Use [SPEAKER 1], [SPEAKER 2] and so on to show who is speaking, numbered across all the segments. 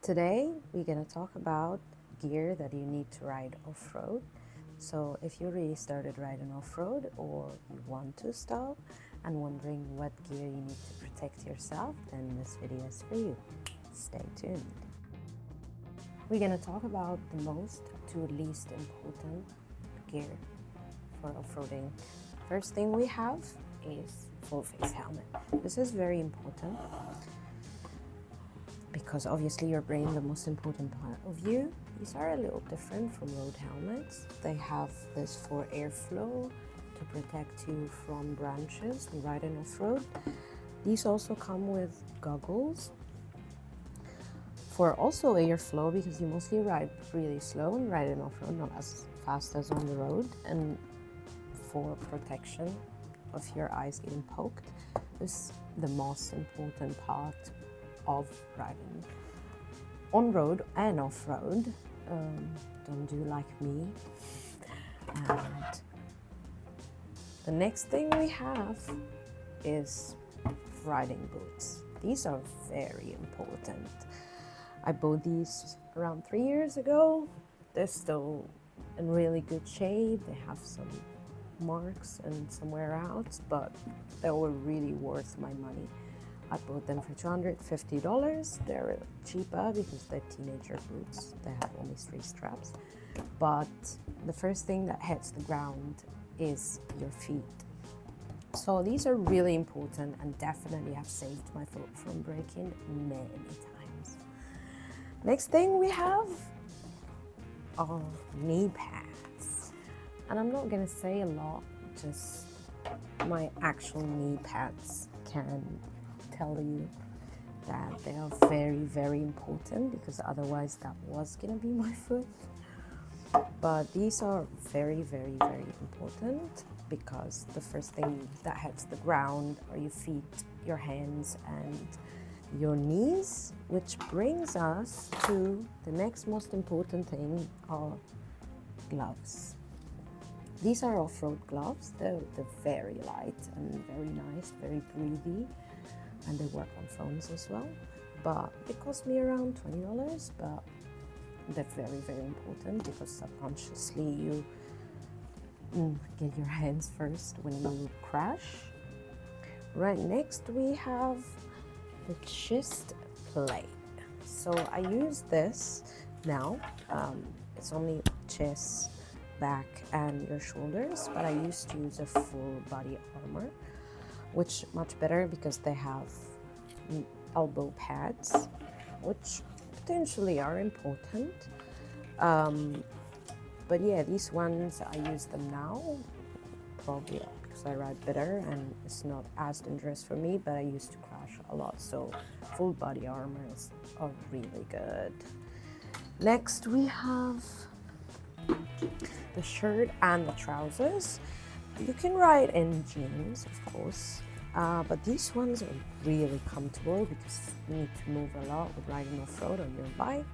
[SPEAKER 1] Today, we're going to talk about gear that you need to ride off-road. So if you already started riding off-road or you want to start and wondering what gear you need to protect yourself, then this video is for you. Stay tuned. We're going to talk about the most to least important gear for off-roading. First thing we have is full face helmet. This is very important because obviously you're bringing the most important part of you. These are a little different from road helmets. They have this for airflow to protect you from branches when riding off-road. These also come with goggles for also airflow because you mostly ride really slow and riding off-road, not as fast as on the road, and for protection of your eyes getting poked. This is the most important part of riding on road and off road. Don't do like me. And the next thing we have is riding boots. These are very important. I bought these around 3 years ago. They're still in really good shape. They have some marks and some wear outs, but they were really worth my money. I bought them for $250. They're cheaper because they're teenager boots. They have only 3 straps. But the first thing that hits the ground is your feet. So these are really important and definitely have saved my foot from breaking many times. Next thing we have are knee pads. And I'm not gonna say a lot, just my actual knee pads can tell you that they are very, very important because otherwise that was gonna be my foot. But these are very, very, very important because the first thing that hits the ground are your feet, your hands, and your knees, which brings us to the next most important thing, are gloves. These are off-road gloves. They're very light and very nice, very breathy, and they work on phones as well. But it cost me around $20, but they're very, very important because subconsciously you get your hands first when you crash. Right next we have the chest plate. So I use this now. It's only chest, back, and your shoulders, but I used to use a full body armor, which much better because they have elbow pads, which potentially are important. But yeah, these ones, I use them now, probably because I ride better and it's not as dangerous for me, but I used to crash a lot, so full body armors are really good. Next we have the shirt and the trousers. You can ride in jeans, of course, but these ones are really comfortable because you need to move a lot with riding off-road on your bike.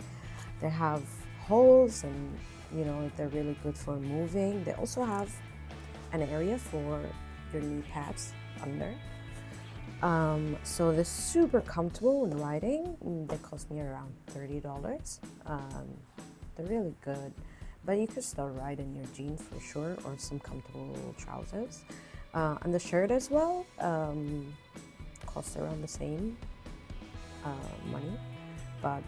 [SPEAKER 1] They have holes and, you know, they're really good for moving. They also have an area for your knee pads under. So they're super comfortable when riding. They cost me around $30. They're really good. But you could still ride in your jeans for sure, or some comfortable trousers. And the shirt as well costs around the same money, but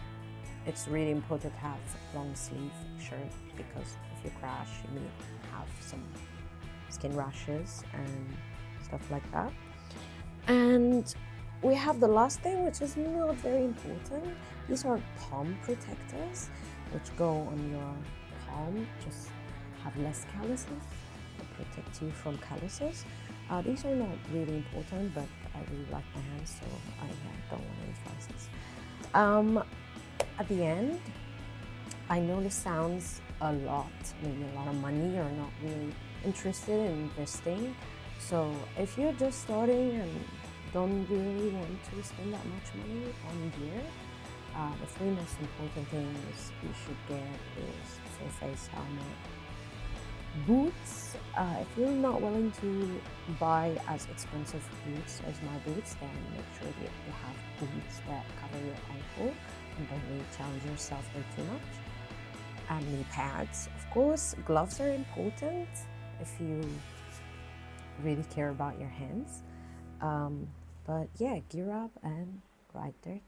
[SPEAKER 1] it's really important to have a long sleeve shirt because if you crash, you may have some skin rashes and stuff like that. And we have the last thing, which is not very important. These are palm protectors, which go on your palm, just have less calluses to protect you from calluses. These are not really important, but I really like my hands, so I don't want any calluses. At the end, I know this sounds a lot, maybe a lot of money, or not really interested in investing. So if you're just starting and don't really want to spend that much money on gear, the 3 most important things you should get is full face helmet, boots. If you're not willing to buy as expensive boots as my boots, then make sure that you have boots that cover your ankle and don't really challenge yourself way too much. Knee pads, of course. Gloves are important if you really care about your hands. But yeah, gear up and ride dirty.